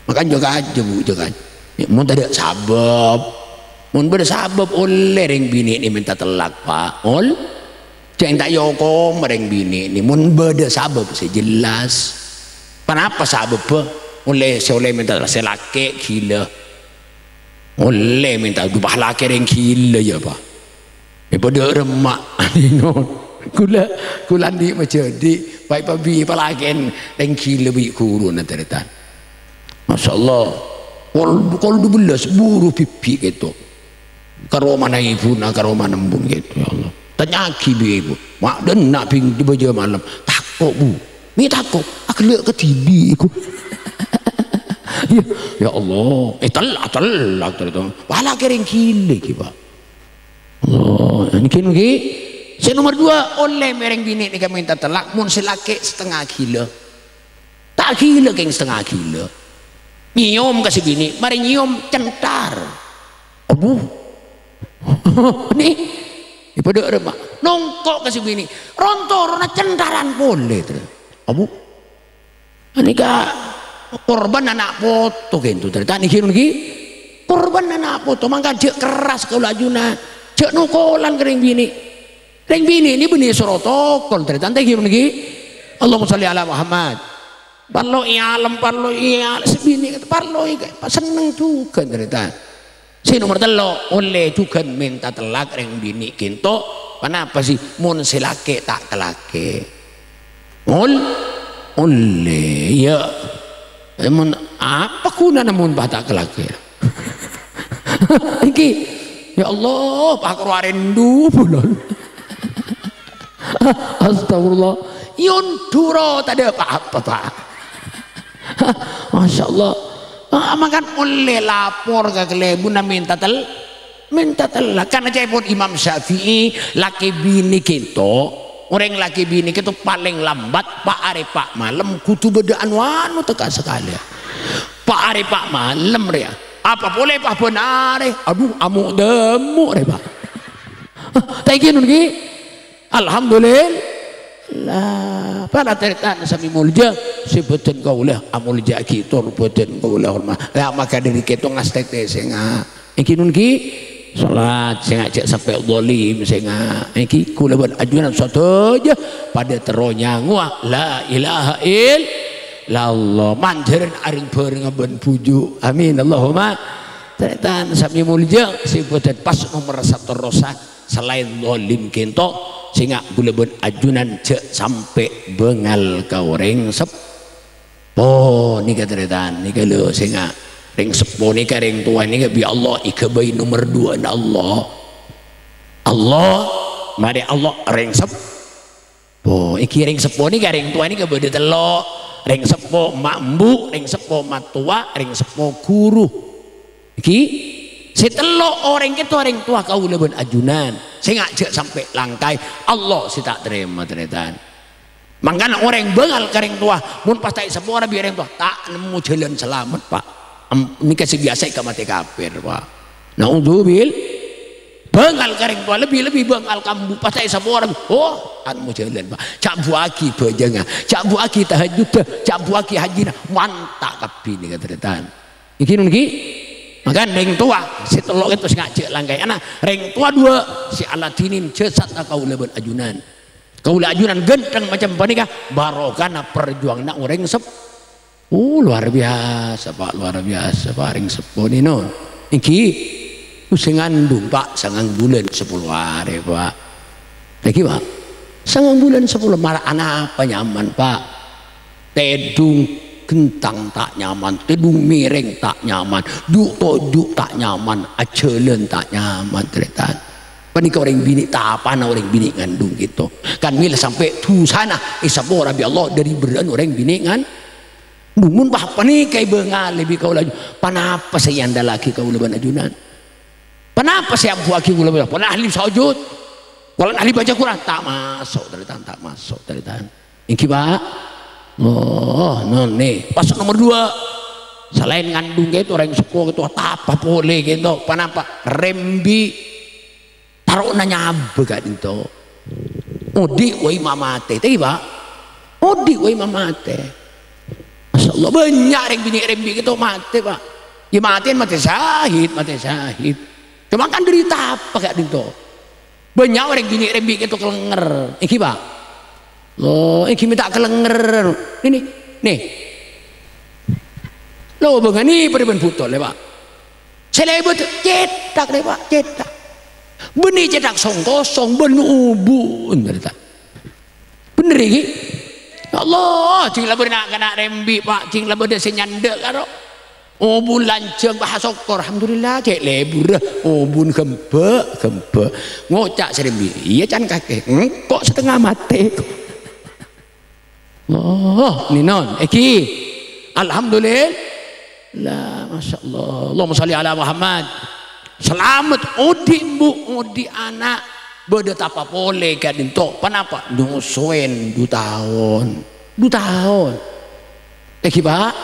makan jaga aja bu jaga mun ada sabab mun beda sabab oleh ring bini ini minta telak pak jangan tak yoko mereng bini ini mun beda sabab sejelas kenapa sabab oleh minta selaki gila oleh minta dubah laki yang gila ya pak pada remak kula di menjadi baik babi palaken yang gila bi kurun ternyata Masya Allah kalau 12 buruh pipi gitu karo mana ibu nak karo mana embung gitu ya Allah tanyaki bi ibu mak dan nak ping di baja malam takut bu ni takut aku lihat ke TV aku ya Allah telak ternyata wala kering gila gitu pak Allah ini saya nomor 2 oleh mereng bini ni kami minta telak mun selaki setengah gila tak gila keng setengah gila nyium kasih bini mari nyium centar abu nih pada remak nongkok kasih bini rontorona centaran boleh abu ini kak korban anak foto gitu ternyata niki korban anak foto mangka cek keras kalau ajuna cek nukolan kering bini ini benih protokol ternyata niki Allahumma sholli ala Muhammad parlo alam sebini parlo seneng juga ternyata si nomor 3 oleh juga minta telak kering bini kinto kenapa sih mun selake tak kelake oleh ya Emun apa kuna namun batak laki iki ya Allah pak rindu bulan astagfirullah yun duro tadi apa pak Masya Allah makan oleh lapor ke kelebuna minta telak karena pun Imam Syafi'i laki bini kita orang laki bini itu paling lambat pak are pak malam kutu bedaan wanu teka sekali pak are pak malam ya apa boleh pak benar aduh amuk demuk re pak thank you alhamdulillah pada teritan sami mulja sebutin kaulah amulja kita rubutin kaulah hormat ya maka dari kita ngastete singa iki nun ki salat sing ajak sampai zalim singa iki kula buat ajunan satu aja pada teronya ngua la ilaha illallah manjaran aring bareng ben puju amin Allahumma teritan sami mulja sebutin pas nomor satu rosa selain zalim kento sehingga gula buat ajunan cek sampai bengal kau ring sep ni teritan ni kalau sehingga ring sepo ni ring tua ni bi Allah ikabai nomor 2 Allah mari Allah ring sepo iki ring sepo ni ring tua ni kebedo telo ring sepo mambu ring sepo matua ring sepo guru iki setelo orang kita orang tua kau lebih ajunan sehingga sampai langkai Allah si tak terima teritan makanya orang bengal kering tua mun pas tak semua orang biar tua tak nemu jalan selamat pak ini kasih biasa ke mati kafir pak naudzubil bengal kering tua lebih bengal kamu pas tak semua orang nemu jalan pak cak buaki bajanga cak buaki tahajud cak buaki haji mantap kapi ni teritan iki nunki maka ring tua si telok itu ngajak langkai anak ring tua 2 si alatinin cesat kau lebih ajunan kau ajunan genteng macam apa nikah barokana perjuang nak orang sep luar biasa pak ring sepo ni no iki singandung pak sangang bulan 10 hari pak lagi pak sangang bulan 10 marah anak apa nyaman pak tedung gentang tak nyaman, tedung miring tak nyaman, duk tojuk tak nyaman, acelen tak nyaman teritan. Panik orang bini tak apa orang bini ngandung gitu. Kan mila sampai tu sana isabo Rabbi Allah dari beran orang bini ngan. Dumun bah panik kai bengal lebih kau laju. Panapa saya anda laki kau leban ajunan? Panapa saya buaki kau leban? Panah ahli sujud. Kalau ahli baca Quran tak masuk teritan. Ingki pak. Non nih pas nomor 2 selain ngandung gitu orang sepuh gitu apa boleh gitu panapa rembi taruh nanya begat itu odi wai mamate tadi pak odi wai mamate masya Allah banyak yang bini rembi gitu mati pak ya mati syahid cuma kan derita apa gak itu banyak orang bini rembi gitu kelenger iki pak ini minta kelenger ini nih lo bang ini periban putol ya pak saya lebut cetak deh pak cetak benih cetak kosong benih ubun bener ini Allah cing lah benar kena rembi pak cing lah benar senyanda karo ubun lanceng bahasa sokor alhamdulillah cek lebur ubun kempe ngocak serembi iya can kakek kok setengah mati ni non eki alhamdulillah masya Allah Allahumma sholli ala Muhammad selamat udi anak beda apa boleh kan itu kenapa nyusuin 2 tahun eki pak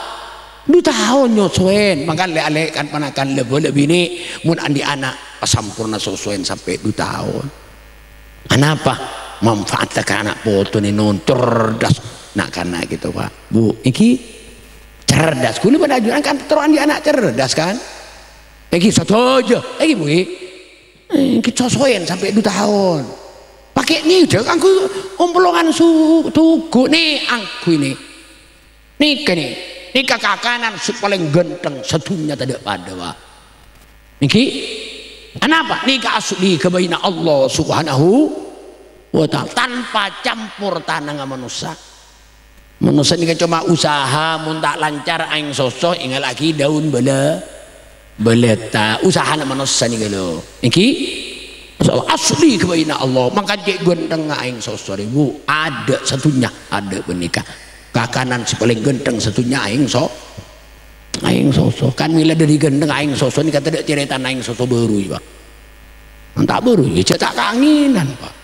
2 tahun nyusuin makan le kan panakan lebih ni mun andi anak sampurna susuin sampai 2 tahun kenapa manfaatkan anak foto ni non cerdas nak karena gitu pak bu iki cerdas kuli pada ajuran kan teruan di anak cerdas kan iki satu aja iki bu kita sosoin sampai 2 tahun pakai nih jauh aku umpulongan tugu nih aku ini nikah kakanan paling genteng setunya tadi pada pak iki kenapa nikah asli kebaina Allah subhanahu wa ta'ala tanpa campur tanah manusia manusia ini cuma usaha muntak lancar aing sosok ingat lagi daun beleta usaha manusia ini kalau iki asli kebaina Allah maka cek genteng aing sosok ibu ada satunya ada menikah kakanan si paling genteng satunya aing sosok kan mila dari genteng aing sosok ini kata dek cerita aing sosok baru ya pak entah baru ya cetak kanginan pak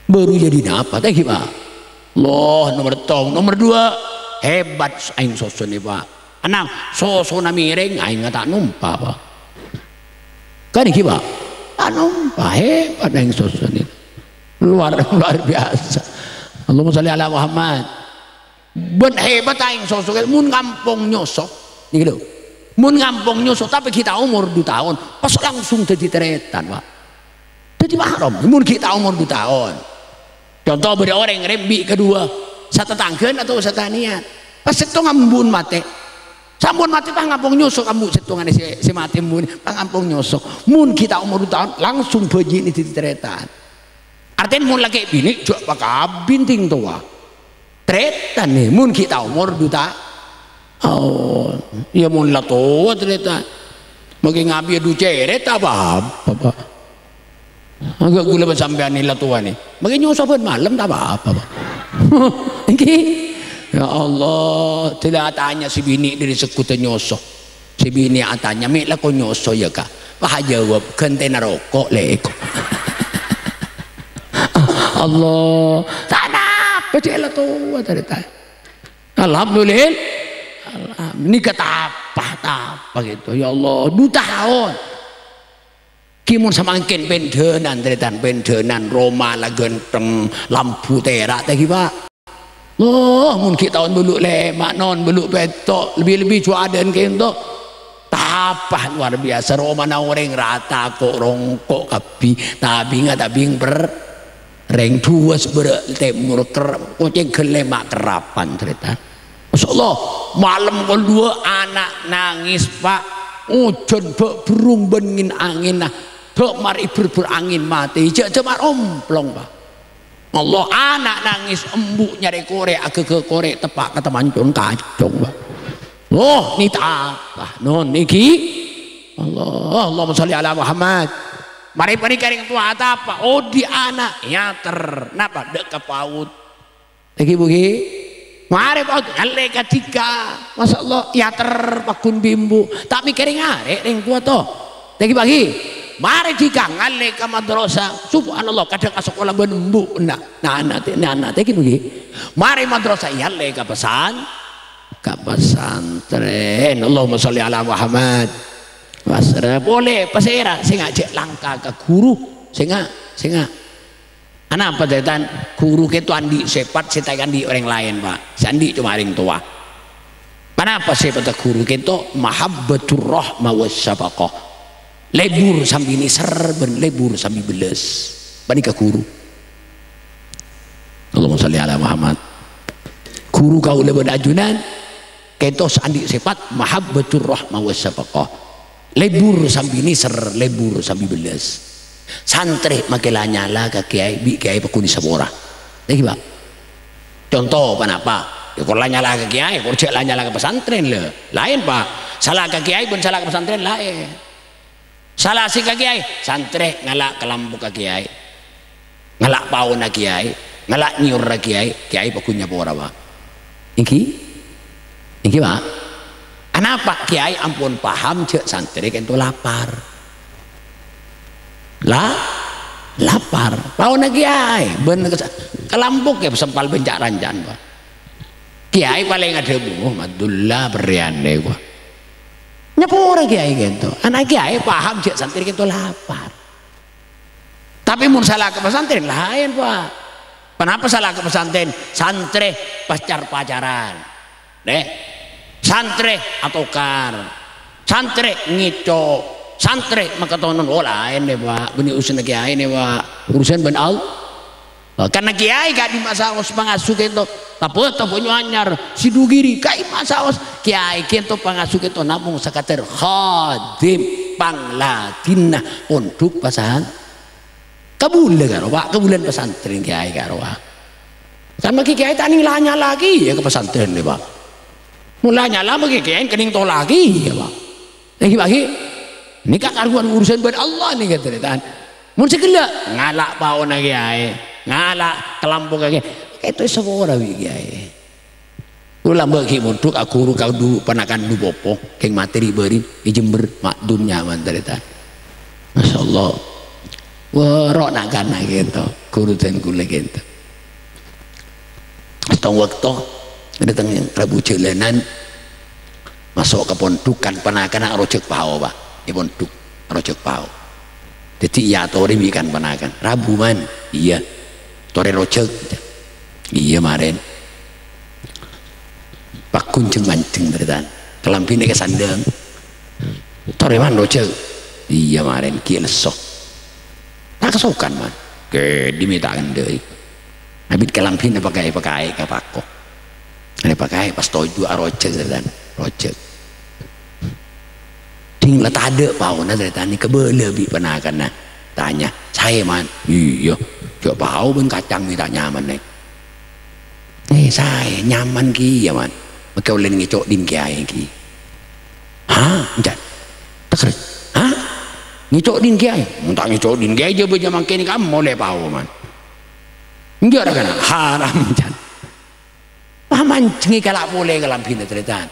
baru jadi apa teh pak loh nomor 2 hebat aing sosok nih pak anak sosok na miring aing tak numpa pak kan iki pak tak numpa hebat aing sosok nih luar biasa. Allahumma sholli ala Muhammad. Ben hebat aing sosok mun ngampung nyosok niki lho. Mun ngampung nyosok tapi kita umur 2 tahun pas langsung jadi teretan Pak. Jadi mahram mun kita umur 2 tahun. Contoh beri orang rembi kedua satetangkeun atau satanian. Pas setu ngambun mate. Sampun mati pang ngampung nyosok ambu setungane si mati mun pang ngampung nyosok. Mun kita umur 2 tahun langsung beji ini jadi teretan. Artinya mun lagi bini juga pakai binting tua tretan nih mun kita umur 2 tahun ya mun lah tua tretan mungkin ngambil du ceret apa agak gula sampean nih lah tua nih mungkin nyusapan malam tak apa ya Allah tidak tanya si bini dari sekutu nyosok si bini tanya mik lah kau nyosok ya kak pak jawab kontainer rokok leko Allah tanah kecil tu cerita alhamdulillah ini kata apa gitu ya Allah 2 tahun kimun samangkin pendenan ceritanya pendenan Roma lah genteng lampu terak tadi Pak loh mungkin tahun beluk lemak non beluk betok lebih cuadan kento tapah luar biasa Roma na orang rata kok rongkok kapi tapi nggak tabing reng dua seberat temur kerap kucing kelemak kerapan cerita Masya Allah malam kedua anak nangis Pak hujan berung bengin angin nah dok mari berangin mati cemar omplong Pak Allah anak nangis embuk nyari korek agak ke korek tepak kata mancun kacung Pak oh ini apa non niki Allahumma sholli ala Muhammad. Mari perikaring tua apa? Oh di anak ya napa dek kepaut. Lagi bugi. Mari paut ale ketika. Masya Allah ya pakun bimbu. Tak mikirin arek ring tua to. Lagi bagi. Mari jika ngale ke madrasah. Subhanallah kadang ke sekolah benembu. Nah anak lagi bugi. Mari madrasah ya ale ke pesantren. Allahumma sholli ala Muhammad. Pasrah boleh pasera saya ngajak langkah ke guru saya anak apa tetan guru itu andi sepat saya di orang lain Pak sandi cuma ring tua kenapa sepat guru itu mahabbatur rahmah wasyafaqah lebur sambil ini serben lebur sambil beles bani ke guru Allahumma sholli ala Muhammad guru kau lebur ajunan itu sandi sepat mahabbatur rahmah wasyafaqah lebur sambil ini lebur sambil belas santri makilah nyala ke kiai bi kiai pakuni sabora lagi Pak contoh kenapa ya kalau nyala ke kiai kalau nyala ke pesantren le lain Pak salah ke kiai pun salah ke pesantren lain salah si ke kiai santri ngalak ke lampu ke kiai ngalak pau na kiai ngalak nyur na kiai pakunya sabora Pak iki Pak kenapa kiai ampun paham cek santri kan itu lapar lapar mau na kiai bener kelampuk ya sempal bencak ranjan Pak kiai paling ada Muhammadullah beriane gua nyepura kiai gitu anak kiai paham cek santri kan itu lapar tapi mun salah ke pesantren lain Pak kenapa salah ke pesantren santri pacaran deh santri atau santri ngicok santri maka tonon lain deh Pak benih urusan kiai nih Pak urusan ben Allah karena kiai gak di masa os pangasuh itu apa punya anyar si dugiri kai masa os kiai itu pangasuh itu namung sakater khadim panglatina untuk pasan kabulan karo Pak kabulan pesantren kiai karo Pak sama kiai tani lanya lagi ya ke pesantren nih Pak mulanya lama kiai kening to lagi ya Pak lagi ini kak karuan urusan buat Allah nih kata dia mun segala ngalak pau na kiai ngalak kelampung kiai itu semua orang kiai ulah bagi muntuk aku guru kau du panakan du popo keng materi beri di Jember makdum nyaman cerita Masya Allah warok nak kana gitu guru dan gula gitu setong waktu datang yang Rabu jalanan masuk ke pondukan penakan rojek pau Pak di ponduk rojek pau jadi ya tori bikan penakan Rabu man iya tore rocek iya maren pak kunceng manceng teretan kelampine ke sandang tore man rocek iya maren kieu lesok tak kesokan man ke dimitakeun deui habis kelampine pakai ka pakok ane pakai pas toju arocek teretan rocek ting lah tade pauna teretan ni kebeule bi penakan nah tanya saya man iya coba bau ben kacang minta nyaman nih saya nyaman ki ya man maka ulen ngecok din kiai ki hah enggak tak hah ngecok din kiai minta ngecok din kiai aja beja makin kamu boleh bau man enggak ada kana haram enggak paman cengi kalak boleh kalampina teritan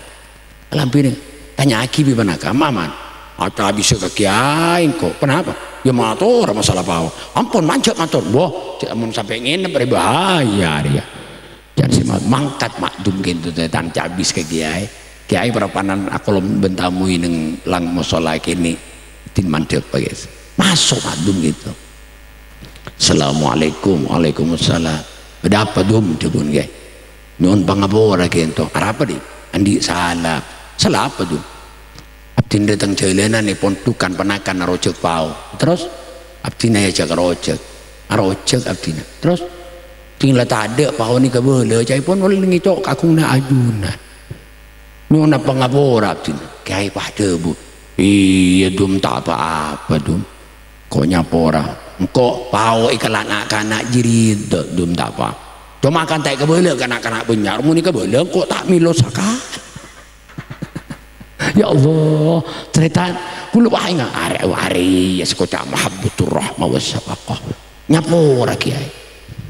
kalampina tanya aki bi panaka maman atau bisa ke kiai kok kenapa ya matur masalah bau ampun mancet matur boh amun sampai ngene berbahaya dia jangan sih mangkat makdum gitu tentang cabis ke kiai perapanan aku lom bentamu neng lang musola kini tin mandek guys masuk makdum gitu assalamualaikum waalaikumsalam ada apa dum jebun guys nyuwun pangapura kento apa di andi salah apa dum abdin datang jalanan nih pontukan penakan arojek pau terus abdina ya jaga rojek abdina terus tinggal tak ada pau ni kebeule cai pun boleh ngicok kakung na ajunan nyona pangapura abdina kiai pada bu iya dum tak apa-apa dum kok nyapora kok pau ikalan anak jirid dum tak apa cuma kan tak kebeule kanak-kanak benyar muni kebeule kok tak milo sakan ya Allah cerita kula wae arek-arek ya sekocak mahabbatur rahmah wasyafaqah nyapora kiai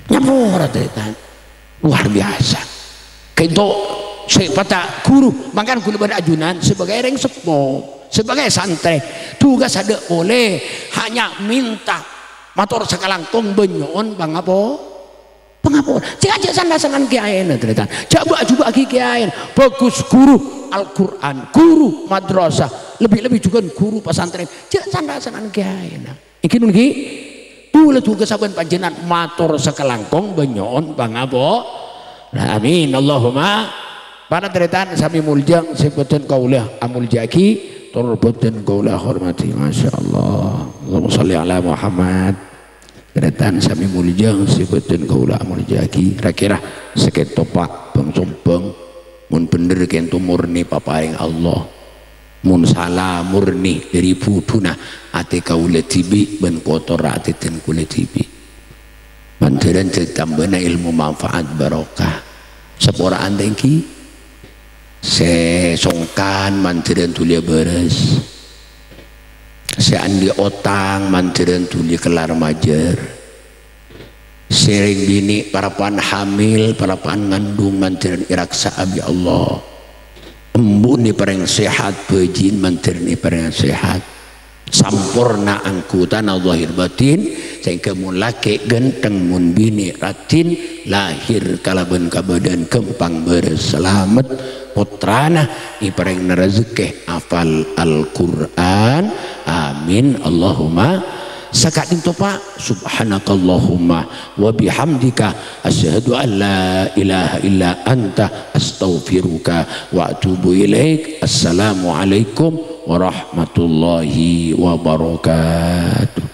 nyapora cerita luar biasa kento sepata guru makan kula berajunan sebagai reng sepo sebagai santri tugas ada boleh hanya minta motor sekalangkung benyon pangapura cek aja sandasanan kiai na cerita coba kiai bagus guru Al-Quran, guru madrasah, lebih-lebih juga guru pesantren. Jangan sandasanan kiai. Iki nungi, boleh juga saban panjenengan matur sekelangkong benyon pangabo. Nah, amin Allahumma. Para teritan sami muljang sebutan kaulah amul jaki, turbutan kaulah hormati, masya Allah. Allahumma salli ala Muhammad. Teritan sami muljang sebutan kaulah amul jaki. Kira-kira seketopak pengsompeng. Mun bener kento murni paparing Allah mun salah murni dari buduna ate kaula tibi ben kotor ate ten kula tibi manteran tambahna ilmu manfaat barokah sepora andengki se songkan manteran tulia beres se andi otang manteran tulia kelar majer sering bini parapan hamil parapan ngandung mantiran iraksa abi Allah embun ni pareng sehat pejin mantiran ni pareng sehat sampurna angkutan zahir batin sehingga mun laki genteng mun bini ratin lahir kalaban kabadan kempang berselamat putrana ni pareng rezeki hafal Al-Qur'an amin Allahumma sakatin topa subhanakallahumma wa bihamdika asyhadu an la ilaha illa anta astaghfiruka wa atubu ilaik. Assalamualaikum warahmatullahi wabarakatuh.